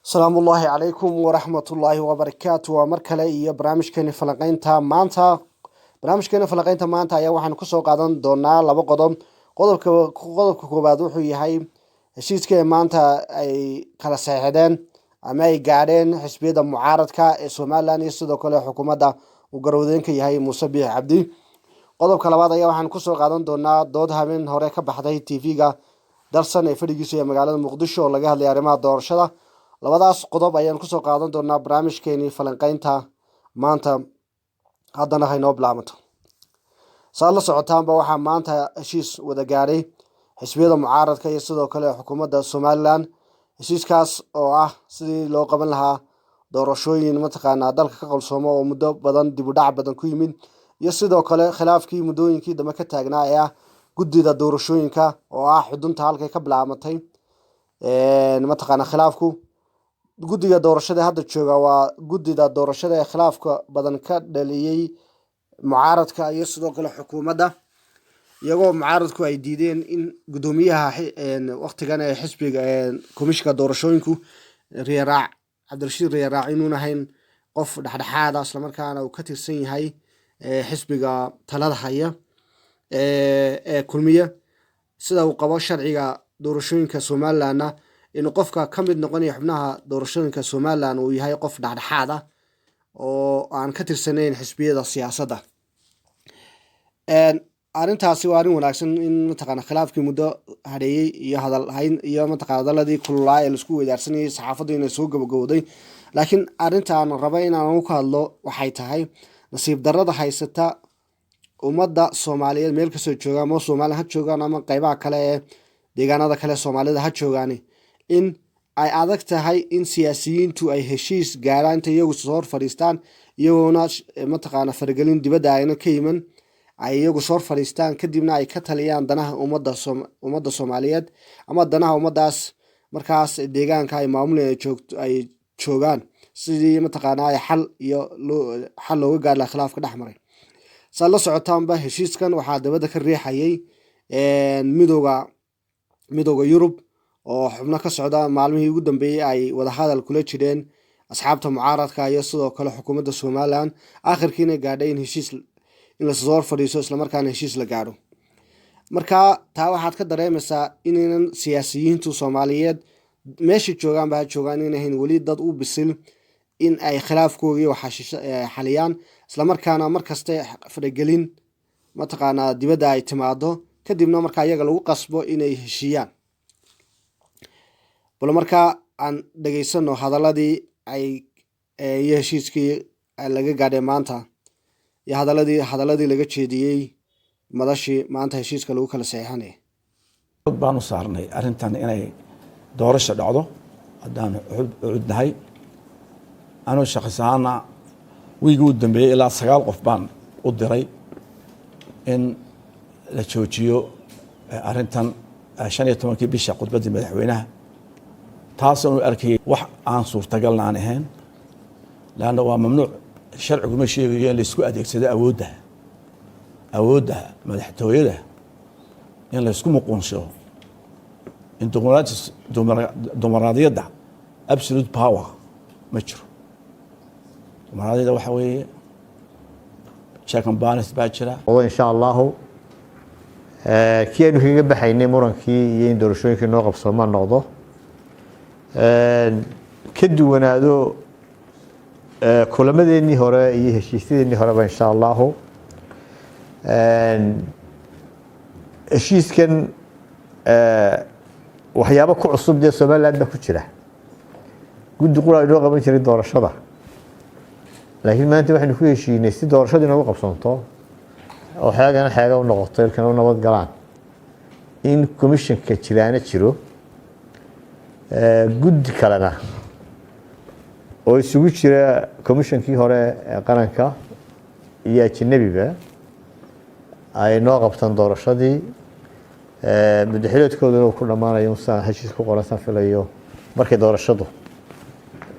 السلام الله عليكم ورحمة الله وبركاته ومركلة إيا برامجكني فلقينتا مانتا برامجكني فلقينتا مانتا ayaa waxaan kusoo qaadan doonaa laba qodob qodobka koobaad wuxuu yahay heshiiska maanta ay kala saxeexdeen ama ay gaadheen xisbiyada mucaaradka ee Soomaaliland iyo sidoo kale xukuumadda uu garwadeenka yahay Muuse Biixi Cabdi qodobka labaad ayaa waxaan kusoo qaadan doonaa dood habeen hore ka baxday TV-ga darsan ee fadhigiisa ee magaalada Muqdisho oo laga hadlay arrimaha doorashada labadaas qodob ayaan kusoo qaadan doonaa barnaamijkeeni falanqaynta maanta haddana haynoo bilaabato saa la socotaanba waxaa maanta heshiis wada gaadhay xisbiyada mucaaradka iyo sidoo kale xukuumadda Somaliland heshiiskaas oo ah sidii loo qaban lahaa doorashooyin mataqaanaa dalka ka qalsoomo oo muddo badan dib u dhac badan ku yimid iyo sidoo kale khilaafkii muddooyinkii dambe ka taagnaa ee ah guddida doorashooyinka oo ah xudunta halkay ka bilaabatay mataqaanaa khilaafku guddiga doorashada hadda jooga waa guddida doorashada ee khilaafka badan ka dhaliyay mucaaradka iyo sidoo kale xukuumadda iyagoo mucaaradku ay diideen in gudoomiyaha waqtigan ee xisbiga komishiga doorashooyinku Riyaaraac Cabdirashiid Riyaaraac inuu ahayn qof dhexdhexaad ah isla markaana uu ka tirsan yahay xisbiga talada haya ee kulmiye sida uu qabo sharciga doorashooyinka Somaliland inuu qofka ka mid noqonayo xubnaha doorashooyinka Somaliland uu yahay qof dhexdhexaad ah oo aan ka tirsanayn xisbiyada siyaasadda arrintaasi waa arrin wanaagsan in mataqaana khilaafkii muddo hareeyay iyo hadal hayn iyo mataqaana hadaladii kululaa ee laisku weydaarsanayay saxaafaddu inay soo gabagabowday laakiin arrintaan raba inaan ka hadlo waxay tahay nasiib darrada haysata ummadda Soomaaliyeed meel kasoo jooga ama Soomaaliland ha joogaan ama qaybaha kale ee deegaanada kale Soomaalida ha joogaan in ay adag tahay in siyaasiyiintu ay heshiis gaaraan inta iyagu soo hor fadhiistaan iyagoona mataqaana faragelin dibadda ayna ka yiman ay iyagu soo hor fadhiistaan kadibna ay ka taliyaan danaha ummadda Soomaaliyeed ama danaha ummadaas markaas deegaanka ay maamulayaan ay joogaan sidii mataqaana ay xal looga gaari lahaa khilaafka dhex maray saa la socotaanba heshiiskan waxaa dibadda ka riixayay midowga Yurub oo xubno ka socda maalmihii ugu dambeeyay ay wada hadal kula jireen asxaabta mucaaradka iyo sidoo kale xukuumadda Somaliland aakhirkiina gaadhay in la soo fadhiiso isla markaana heshiis la gaaro marka taa waxaad ka dareemaysaa inaynan siyaasiyiintu Soomaaliyeed meesha joogaan inay weli dad u bisil in ay khilaafkooda xaliyaan isla markaana markasta faragelin mataqaana dibadda ay timaado kadibna marka iyaga lagu qasbo inay heshiiyaan bal marka aan dhageysano hadaladii ay heshiiskii laga gaadhay maanta iyo hadaladii laga jeediyay madashii maanta heshiiska lagu kala saxeexanay baan u saarnay arrintan inay doorasho dhacdo haddaan cudnahay anoo shaqsiyaana wiigii u dambeeyay ilaa 9 qof baan u diray in la joojiyo arrintan 15 bisha khudbadii madaxweynaha taasoo arkay wax aan suurtagal aan ahayn laana waa mamnuuc sharcigu ma sheegayo in la isku adeegsado awoodda madaxtooyada in la isku muquunsho in dimuqraadiyadda absolute power ma jiro dimuqraadiyadda waxa weeye check and balance baa jira oo insha Allah kiyaanu kaga baxaynay murankii iyo in doorashooyinkii noo qabsoomaan noqdo ka duwanaado kulamadeenii hore iyo heshiisyadeenii horeba insha Allah heshiiskan waxyaabo ku cusub ee Somaliland ku jira guddi qura inoo qaban jiray doorashada laakiin maanta waxaynu ku heshiinay si doorashadu inoo qabsanto oo xaaga u noqoto ilkan oo nabad galaan in commissionka jiraana jiro guddi kalena oo isugu jira commissionkii hore ee qaranka iyo ajnabiga ay noo qabtaan doorashadii madaxweynaha uu ku dhamaanayo inuu heshiis ku qoran filayo markay doorashadu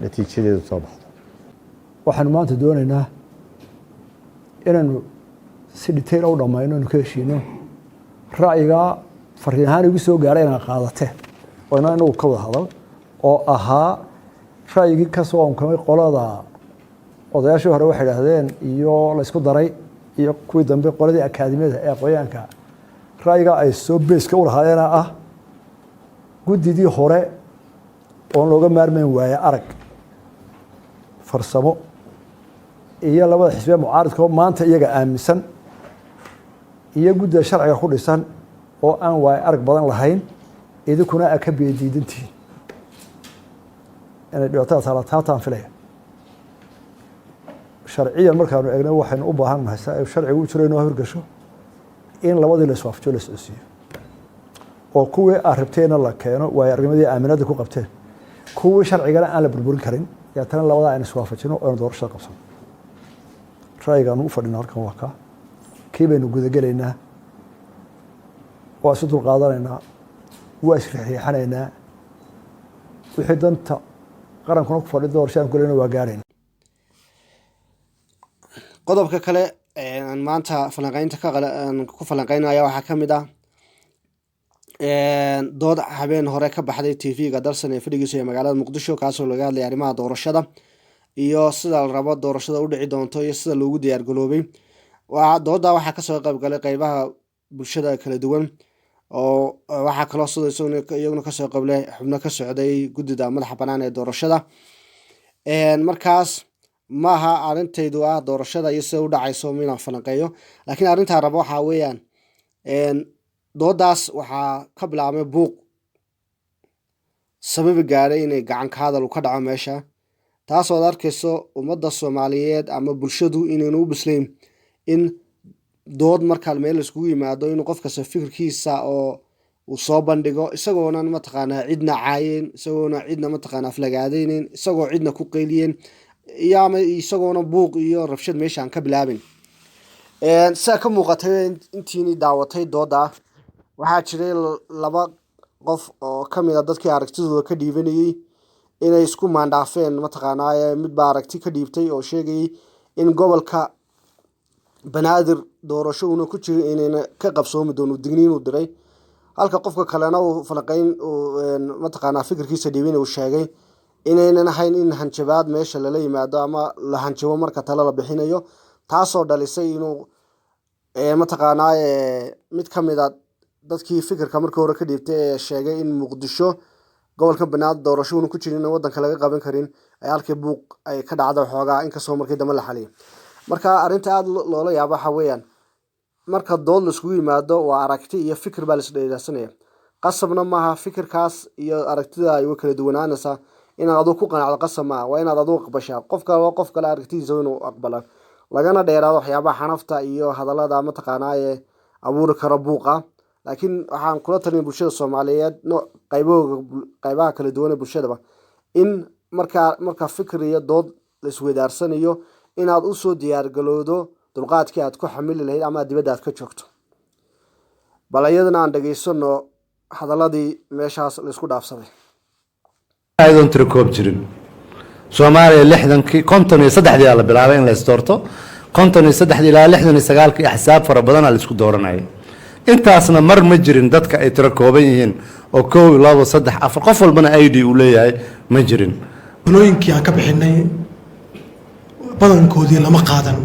natiijadeedu soo baxdo waxaan maanta doonaynaa inaanu si detail u dhamayno inuu ka heshiino ra'yiga fariin ahaan igu soo gaaray inaan qaadateen oo inagu ka wada hadal oo ahaa ra'yigii ka soo onkamay qolada odayaashii hore waxay idhaahdeen iyo la isku daray iyo kuwii dambe qoladii akaadimiyada ee aqoonyahanka ra'yiga ay soo beeska u lahaayeena ah guddidii hore oon looga maarmayn waaye arag farsamo iyo labada xisbiya mucaaridka oo maanta iyaga aaminsan iyo guddida sharciga ku dhisan oo aan waaye arag badan lahayn idinkuna a ka beediidantihiin inay dhibaatada taataan filaya sharciyan markaanu eegna waxaynu u baahan nahay si ay sharcigu u jiro inoo hirgasho in labadii la iswaafajiyo la socodsiiyo oo kuwii aad rabteenna la keeno waayo arnimadii aaminada ku qabteen kuwii sharcigana aan la burburin karin deetana labadaa aynu iswaafajino oo aynu doorashada qabsano ra'yigaanu u fadhina halkan waa kaa kii baynu gudagelaynaa waa isu dulqaadanaynaa waa isriixriixanaynaa wixii danta qarankuna ku fadhi doorashadaan kulayna waa gaarayna qodobka kale aan maanta falanqeynta ku falanqeynaya waxaa ka mid ah dood habeen hore ka baxday tv-ga dalsan ee fadhigiisa ee magaalada muqdisho kaasoo laga hadlaya arrimaha doorashada iyo sida la rabo doorashada u dhici doonto iyo sida loogu diyaargaloobay dooda waxaa kasoo qaybgalay qeybaha bulshada kala duwan oo waxaa kaloo sidoo iyaguna kasoo qablay xubno ka socday guddida madaxa banaan ee doorashada markaas maaha arintaydu ah doorashada iyo sida u dhacayso inaan falanqeeyo laakiin arrintaa rabo waxaa weeyaan doodaas waxaa ka bilaabmay buuq sababi gaadhay inay gacan ka hadal ka dhaco meesha taasoo ad arkayso ummadda soomaaliyeed ama bulshadu inaynu u bislayn in dood markaa meel laiskugu yimaado inuu qof kasta fikirkiisa oo uu soo bandhigo isagoonan mataqaanaa cidna caayeen isagoona cidna mataqaanaa aflagaadeyneyn isagoo cidna ku qeyliyeen iyo ama isagoona buuq iyo rabshad meeshaan ka bilaabin sidaa ka muuqatay intiini daawatay dooda waxaa jiray laba qof oo kamid a dadkii aragtidooda ka dhiibanayey inay isku maandhaafeen mataqaanaa mid baa aragti ka dhiibtay oo sheegayay in gobolka banaadir doorasho una ku jiro inayna ka qabsoomi doono digniin uu diray halka qofka kalena uu falanqeyn mataqaanaa fikirkiisa dhiibin uu sheegay inaynan ahayn in hanjabaad meesha lala yimaado ama la hanjabo marka tale la bixinayo taasoo dhalisay inuu mataqaanaa mid ka mid a dadkii fikirka markii hore ka dhiibtay ee sheegay in muqdisho gobolka banaadir doorasho una ku jirin wadanka laga qaban karin ay halkii buuq ay ka dhacda xoogaa inkastoo markii dambe la xaliyay marka arrinta aada loola yaabo waxa weeyaan marka dood laiskugu yimaado waa aragti iyo fikir baa laisdheedasanaya qasabna maaha fikirkaas iyo aragtida ay kala duwanaanaysaa inaad aduu ku qanacdo qasab maaha waa inaad aduu aqbashaa qof kale aragtidiisa inuu aqbala lagana dheeraado waxyaabaha xanafta iyo hadallada mataqaanaa ee abuuri kara buuqa laakiin waxaan kula talin bulshada soomaaliyeed qaybaha kala duwan ee bulshadaba in marka fikir iyo dood laisweydaarsanayo inaad usoo diyaargalowdo dulqaadkii aad ku xamili lahayd ama dibadda aad ka joogto bal iyadana aan dhageysano hadaladii meeshaas laisku dhaafsaday aydoon tiro koob jirin soomaaliya 53 la bilaabay in la isdoorto 53 ilaa 69 axsaab fara badan la isku dooranayay intaasna mar ma jirin dadka ay tiro kooban yihiin oo 1 2 3 4 qof walbana ID uu leeyahay ma jirin bulooyinkii aan ka bixinay badankoodii lama qaadan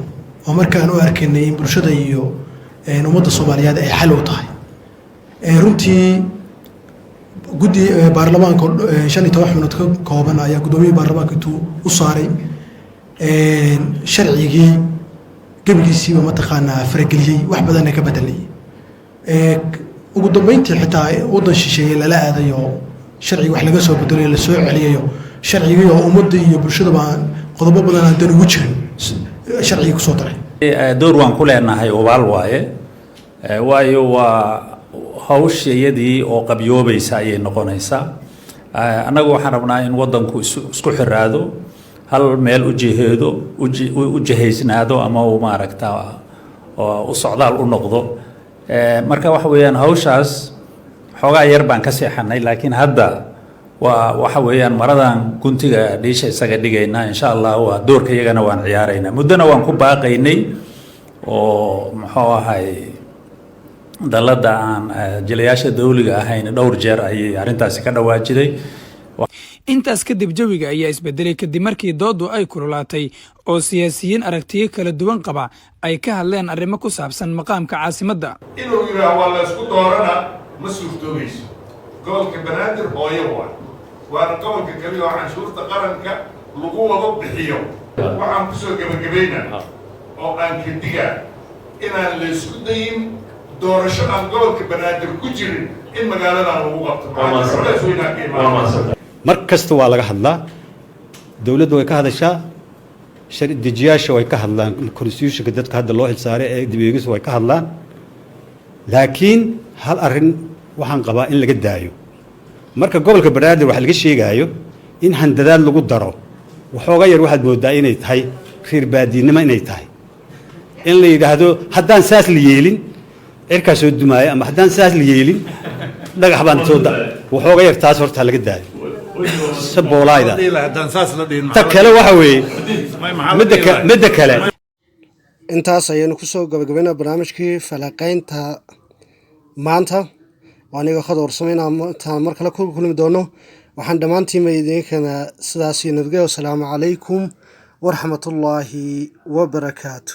oo markaan u arkaynay in bulshada iyo ummadda Soomaaliyeed ay xal u tahay runtii guddi baarlamaanka 15 xubnood ka kooban ayaa gudoomiyaha baarlamaanka intuu u saaray sharcigii gabigiisiiba mataqaanaa farageliyey wax badan ka bedelay ugu dambeyntii xitaa wadan shisheeye lala aadayo sharciga wax laga soo bedelayo la soo celiyayo sharcigii oo ummadda iyo bulshada baan qodobo badan aan dan ugu jirin sharciga ku soo daray door waan ku leenahay obaal waayo waa hawshayadii oo qabyoobaysa ayay noqonaysaa annagu waxaan rabnaa in wadanku isku xiraado hal meel u jihaysnaado ama uu maaragtaa u socdaal u noqdo marka waxa weeyaan hawshaas xoogaa yar baan ka seexanay laakiin hadda waxa weeyaan maradan guntiga dhiisha isaga dhigaynaa insha allah waa doorka iyagana waan ciyaaraynaa muddana waan ku baaqaynay oo muxuu ahay dalada aan jilayaasha dawliga ahayn dhowr jeer ayay arrintaasi ka dhawaajiday intaas kadib jawiga ayaa isbedelay kadib markii doodu ay kululaatay oo siyaasiyiin aragtiyo kala duwan qaba ay ka hadleen arrimo ku saabsan maqaamka caasimadda. inuu yidhaah waa la isku doorana ma suurtoobayso. gobolka banaadir hooyo waana gobolka kaliya oo canshuurta qaranka lagu wada bixiyo. waxaan kusoo gebagabaynaa oo aan ka digaa inaan la isku dayin doorasho aan gobolka banaadir ku jirin in magaaladan lagu qabto. mar kasta waa laga hadlaa, dowladda way ka hadashaa, sharci dejiyaasha way ka hadlaan, constitutionka dadka hadda loo xilsaaray ee dib-u-eegis way ka hadlaan, laakiin hal arrin waxaan qabaa in laga daayo. marka gobolka banaadir waxa laga sheegaayo in handadaad lagu daro waxooga yar waxaad moodaa inay tahay reer baadiinimo inay tahay, in la yidhaahdo haddaan saas la yeelin cirkaa soo dumaaya, ama haddaan saas la yeelin dhagax baan soo da waxooga yar taas horta laga daayo saboolaayda. ta kale waxa weeye midda kale intaas ayaynu kusoo gabagabaynaa barnaamijkii falaqaynta maanta. aniga khadar samaynaa intaan mar kale ku kulmi doono waxaan dhammaantiinba idinkana sidaas iyo nabadgelyo. wasalaamu calaykum waraxmatullaahi wabarakaatu.